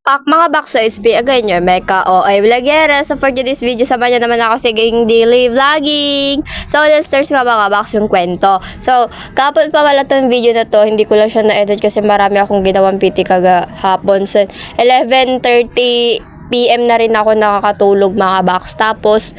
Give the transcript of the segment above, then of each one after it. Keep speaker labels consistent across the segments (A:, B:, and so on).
A: Mga box sa SB, again, your Mecha o ay vlogera. So for today's video, sama niyo naman ako sa aking daily vlogging. So let's start nga mga box yung kwento. So kapon pa wala tong video na to, hindi ko lang siya na-edit kasi marami akong ginawang PT kagahapon. So 11:30 PM na rin ako nakakatulog mga box. Tapos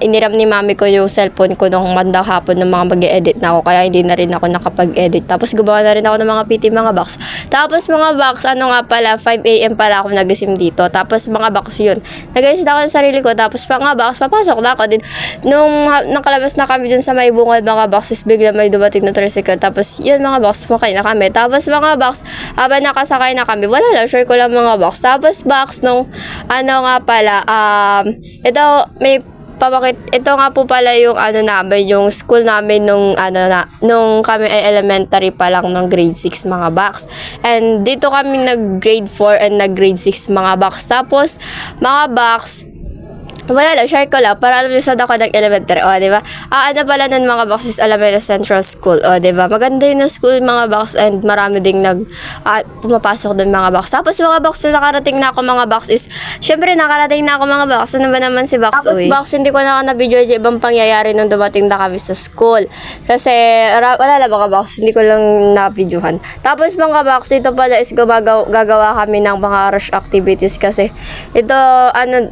A: iniram ni mami ko yung cellphone ko nung bandang hapon ng mga mag-edit na ako. Kaya hindi na rin ako nakapag-edit. Tapos gumawa na rin ako ng mga PT mga box. Tapos mga box, 5 AM pala ako nagising dito. Tapos mga box yun. Nagising ako ng sarili ko. Tapos mga box, papasok na ako din. Nung nakalabas na kami dun sa may bungad mga boxes, bigla may dumating na tricycle. Tapos yun mga box, makay na kami. Tapos mga box, habang nakasakay na kami, wala lang, share ko lang mga box. Tapos box, nung ito nga po pala yung namin, yung school namin nung kami ay elementary pa lang ng grade 6 mga box. And dito kami nag grade 4 and nag grade 6 mga box. Tapos mga box, wala lang, share ko lang para alam nyo saan ako nag-elementary. O, diba? Pala nun mga box is Alameda Central School. O, diba? Maganda yung school mga box and marami ding pumapasok dun mga box. Tapos mga box na nakarating na ako mga box is, syempre nakarating na ako mga box. Ano ba naman si box? Tapos box, hindi ko na video yung ibang pangyayari nung dumating na kami sa school. Kasi, wala lang mga box, hindi ko lang na-videohan. Tapos mga box, dito pala is gagawa kami ng mga rush activities kasi ito,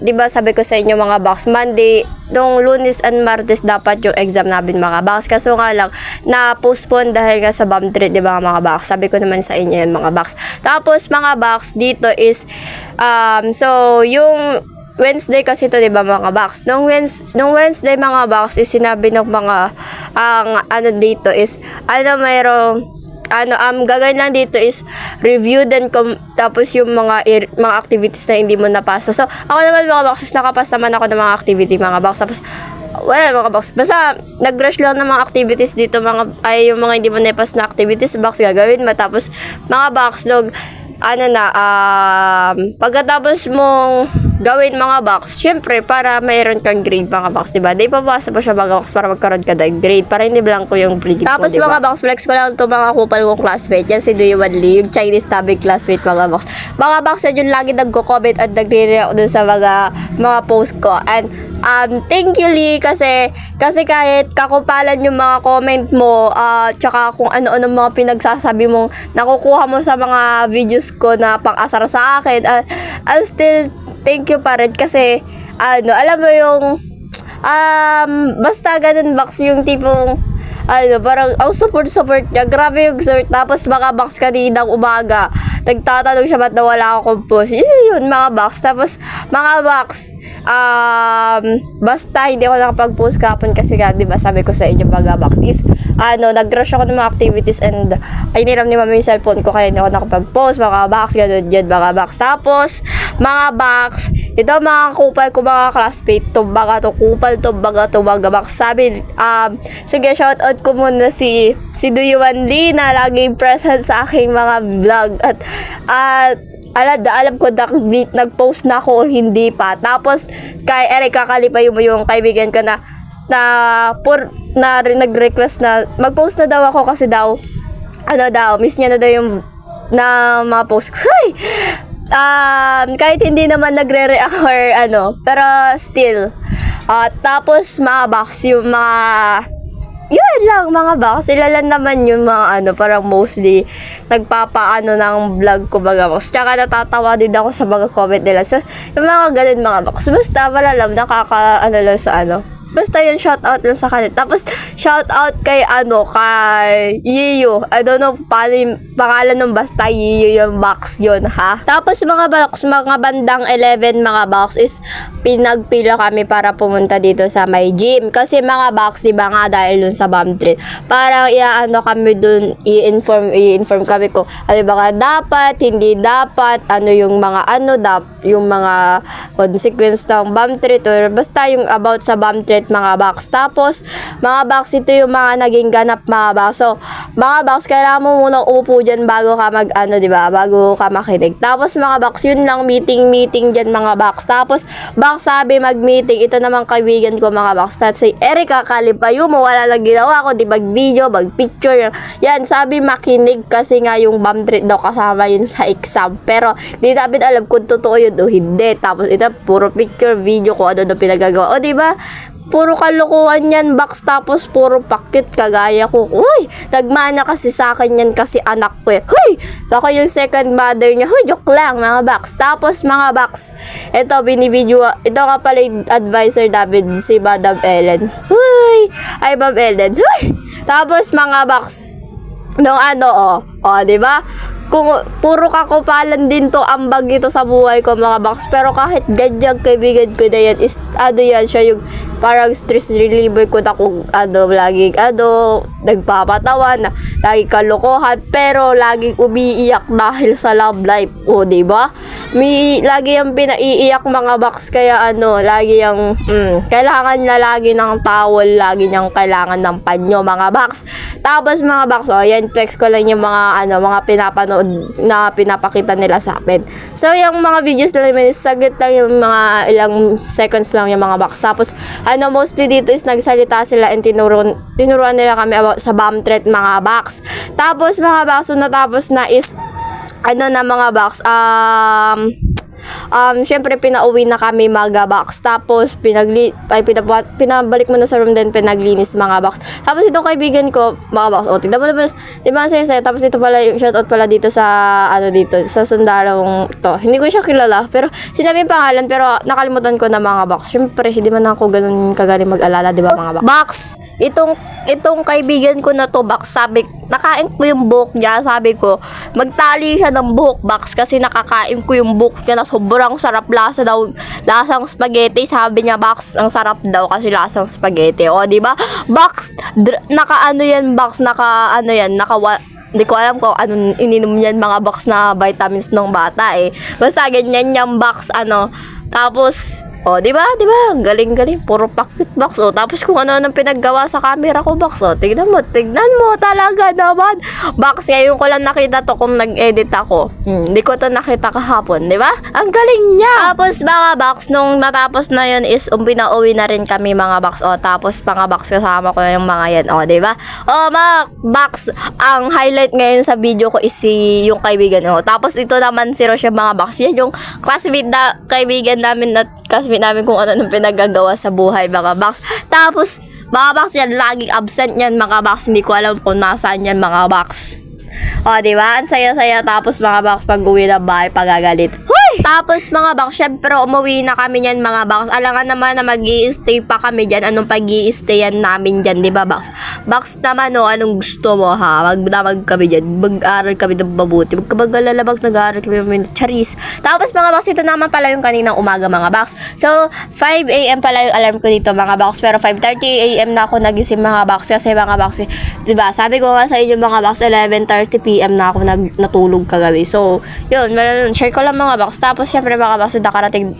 A: diba sabi ko sa inyo mga box, Monday, nung Lunes and Martes dapat yung exam namin mga box. Kaso nga lang, na-postpone dahil nga sa BAM trip, di ba mga box? Sabi ko naman sa inyo yung mga box. Tapos mga box, dito is, so, yung Wednesday kasi ito, di ba mga box? Nung Wednesday mga box, is sinabi ng mga, dito is, mayroong, gagawin lang dito is review then tapos yung mga activities na hindi mo napasa. So, ako naman mga boxes, nakapasa naman ako ng mga activity mga box. Tapos, wala mga box. Basta, nag-rush lang ng mga activities dito yung mga hindi mo napas na activities box gagawin mo. Tapos, mga box, pagkatapos mong gawin mga box, syempre para mayroon kang grade mga box, diba? Di papasa pa siya mga box para magkaroon ka ng grade, para hindi blanco yung grade mo. Tapos diba? Mga box, flex ko lang ito mga kupal kong classmate. Yan si Duyuan Lee, yung Chinese tabig classmate mga box. Mga box, yan yung lagi nagko-comment at nagre-react dun sa mga post ko. And thank you Lee kasi kahit kakupalan yung mga comment mo, tsaka kung ano-ano mga pinagsasabi mong nakukuha mo sa mga videos ko na pang-asar sa akin, I'll still thank you pa rin kasi alam mo yung basta ganun box yung tipong parang ang support niya, grabe yung support. Tapos mga box kaninang umaga nagtatanong siya ba't nawala akong post, yun mga box. Tapos mga box, basta hindi ako nakapag-post kahapon kasi nga, diba sabi ko sa inyo mga box is nag-rush ako ng mga activities and ay niram ni mami yung cellphone ko kaya hindi ako nakapag-post mga box, ganun yun mga box. Tapos mga box, ito mga kupal ko mga classmate, tumbaga to kupal, tumbaga to mga box. Sabi, sige shoutout ko muna si Duyuan Lee na laging present sa aking mga vlog at alam ko nag-post na ako o hindi pa. Tapos kay Eric Kakalipa yung kaibigan ko na nag-request na mag-post na daw ako kasi miss niya na daw yung na mga post ko. Kahit hindi naman nagre-react or pero still. Tapos mga box, yung mga yun lang mga box, ilalan naman yung mga parang mostly nagpapaano ng vlog ko mga box. Tsaka natatawa din ako sa mga comment nila. So, yung mga ganun mga box, basta wala lang, lang sa basta yun, shoutout lang sa kanila. Tapos, shoutout kay Yiyo. I don't know paano yung pangalan ng basta Yiyo yung box yun, ha? Tapos, mga box, mga bandang 11 mga box is pinagpila kami para pumunta dito sa may gym. Kasi mga box, diba nga dahil dun sa BAM trip, parang kami dun, i-inform kami kung ba dapat, hindi dapat, yung mga yung mga consequence ng BAM trip or basta yung about sa BAM trip mga box. Tapos mga box, box, ito yung mga naging ganap mga box. So, mga box, kailangan mo muna umupo dyan bago ka diba? Bago ka makinig. Tapos mga box, yun lang, meeting dyan mga box. Tapos, box sabi mag-meeting, ito naman kaibigan ko mga box. Tapos si Erica Kalipayo mo, wala lang ginawa ko, di mag-video, mag-picture. Yan, sabi makinig kasi nga yung bomb threat daw kasama yun sa exam. Pero, di namin alam kung totoo yun o hindi. Tapos, ito, puro picture, video ko, ano pinagagawa. O, diba? Puro kalokohan yan, box, tapos puro pakit kagaya ko. Uy, nagmana kasi sa akin yan kasi anak ko eh. Huy, ako yung second mother niya. Huy, joke lang mga box. Tapos mga box, ito binibidyo, ito nga pala yung advisor David, si Madam Ellen. Huy, ay Ma'am Ellen. Huy, tapos mga box, nung di ba? Kung puro kakupalan din to ambag ito sa buhay ko mga box, pero kahit ganyan kaibigan ko na yan is yan siya yung parang stress reliever ko na kung laging nagpapatawa na lagi kalokohan pero laging umiiyak dahil sa love life, di ba? Lagi yung pinaiiyak mga box, kaya lagi yung kailangan na lagi ng towel, lagi niyang kailangan ng panyo mga box. Tapos mga box, yan text ko lang yung mga mga pinapanood na pinapakita nila sa akin. So yung mga videos lang naman, saglit lang yung mga ilang seconds lang yung mga box. Tapos mostly dito is nagsalita sila and tinuruan nila kami about sa bomb threat mga box. Tapos mga box, natapos na is mga box, syempre pinauwi na kami mga box. Tapos pinabalik mo na sa room din, pinaglinis mga box. Tapos itong kaibigan ko mga box, tignan mo naman, diba saya. Tapos ito pala yung shoutout pala dito sa dito sa sundalong to. Hindi ko siya kilala, pero sinabi yung pangalan, pero nakalimutan ko na mga box. Syempre hindi man ako ganun kagaling mag-alala, diba mga box? Itong kaibigan ko na to box, sabi, nakain ko yung buhok niya, sabi ko, magtali siya ng buhok box kasi nakakain ko yung buhok niya na sobrang sarap, lasang spaghetti, sabi niya box, ang sarap daw kasi lasang spaghetti. O, di ba? Box, hindi ko alam kung anong ininom niyan mga box na vitamins ng bata eh. Basta ganyan yung box tapos di ba? Ang galing, puro pakit box. Tapos kung ano nang pinaggawa sa camera ko box. Tignan mo talaga naman. Box, ngayon ko lang nakita to kung nag-edit ako. Hindi ko to nakita kahapon, di ba? Ang galing niya. Tapos mga box, nung natapos na yun is pinauwi na rin kami mga box. Tapos mga box, kasama ko na yung mga yan. Di ba? Mga box, ang highlight ngayon sa video ko is yung kaibigan ko. Tapos ito naman si Rosia mga box. Yan yung kaibigan namin at classmate namin kung ano nang pinagagawa sa buhay mga box. Tapos mga box, yan laging absent yan mga box, hindi ko alam kung nasaan yan mga box. Diba? Ang saya-saya. Tapos mga box, pag uwi na bahay, pagagalit. Tapos mga box, syempre umuwi na kami niyan mga box. Alangan naman na mag-i-stay pa kami dyan. Anong pag-i-stayan namin dyan, diba box? Box naman anong gusto mo ha? Magdamag kami dyan. Mag-aral kami ng mabuti. Magkabagalala box, nag-aaral kami ng charis. Tapos mga box, ito naman pala yung kaninang umaga mga box. So 5 AM pala yung alarm ko dito mga box. Pero 5:30 AM na ako nagising mga box. Kasi mga box, diba? Sabi ko nga sa inyo mga box, 11:30 PM na ako natulog kagabi. So yun, share ko lang mga box. Tapos syempre mga box, nakarating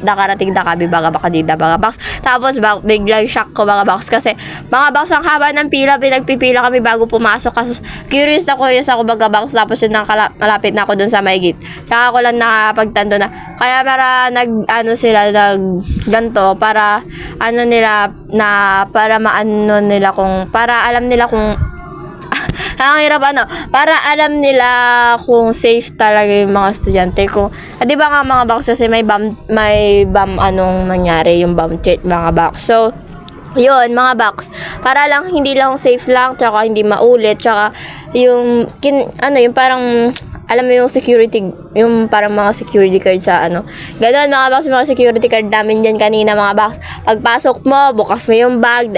A: na kami baka di na mga box. Tapos biglang shock ko mga box kasi mga box, ang haba ng pila, pinagpipila kami bago pumasok kasi curious ako mga box. Tapos yun, malapit na ako dun sa may gate. Tsaka ako lang nakapagtando na kaya sila ganto para alam nila kung ang hirap para alam nila kung safe talaga yung mga estudyante. Kung, di ba nga mga box, kasi may bomb nangyari, yung bomb threat mga box. So, yun mga box, para lang hindi lang safe lang, tsaka hindi maulit, tsaka yung parang alam mo yung security, yung parang mga security card sa gano'n mga box, mga security card namin dyan kanina mga box. Pagpasok mo, bukas mo yung bag,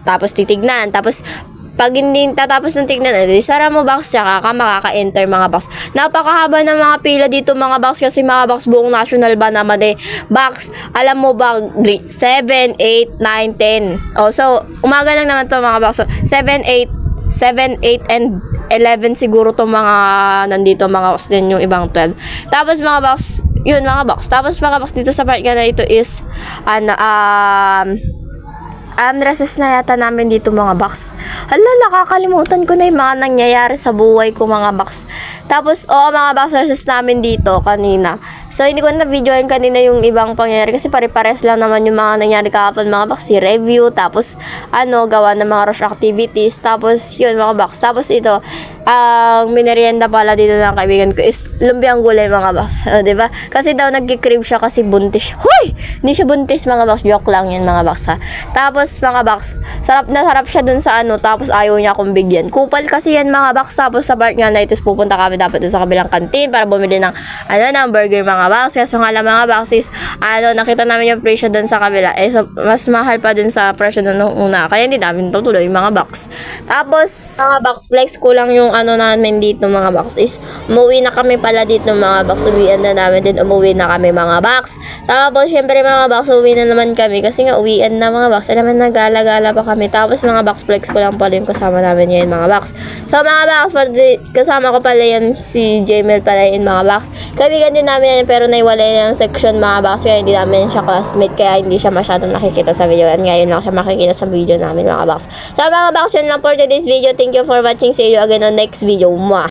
A: tapos titignan, tapos pag hindi tatapos ng tignan, sara mo box, tsaka ka makaka-enter mga box. Napakahaba ng mga pila dito mga box, kasi mga box buong national ba naman box, alam mo ba, grade 7, 8, 9, 10. So, umaga lang naman to mga box. So, 7, 8, and 11 siguro to mga nandito mga box din, yung ibang 12. Tapos mga box, yun mga box. Tapos mga box, dito sa part na ito is recess na yata namin dito mga box. Hala, nakakalimutan ko na yung mga nangyayari sa buhay ko mga box. Tapos, mga box recess namin dito kanina. So, hindi ko na videoin kanina yung ibang pangyayari kasi pare-pares lang naman yung mga nangyari kahapon mga box. Si review, tapos, gawa ng mga rush activities. Tapos, yun mga box. Tapos, ito, ang minerienda pala dito ng kaibigan ko is lumpiang gulay mga box. Diba? Kasi daw nagkikrave siya kasi buntis siya. Hoy! Hindi siya buntis mga box. Joke lang yan mga box ha. Tapos mga box, sarap na sarap siya dun sa tapos ayaw niya akong bigyan. Kupal kasi yan mga box. Tapos sa part nga na ito, pupunta kami dapat dun sa kabilang kantin para bumili ng, ng burger mga box. Kasi nga lang mga box is, nakita namin yung presyo dun sa kabila. So, mas mahal pa dun sa presyo dun nung una. Kaya hindi namin tutuloy mga box. Tapos, mga box, flex ko lang yung namin dito mga box is, umuwi na kami pala dito mga box. Uwian na namin din, umuwi na kami mga box. Tapos, syempre mga box, uwi na naman kami kasi nga uwian na mga box. Alam mo, nagala-gala pa kami. Tapos mga box, flex ko lang pala yung kasama namin ngayon mga box. So mga box, kasama ko pala yan si Jamel pala yun mga box. Kaibigan din namin yan pero naiwalay ng section mga box kaya hindi namin siya classmate kaya hindi siya masyadong nakikita sa video. And ngayon lang siya makikita sa video namin mga box. So mga box, yun lang for today's video. Thank you for watching. See you again on next video. Mwah!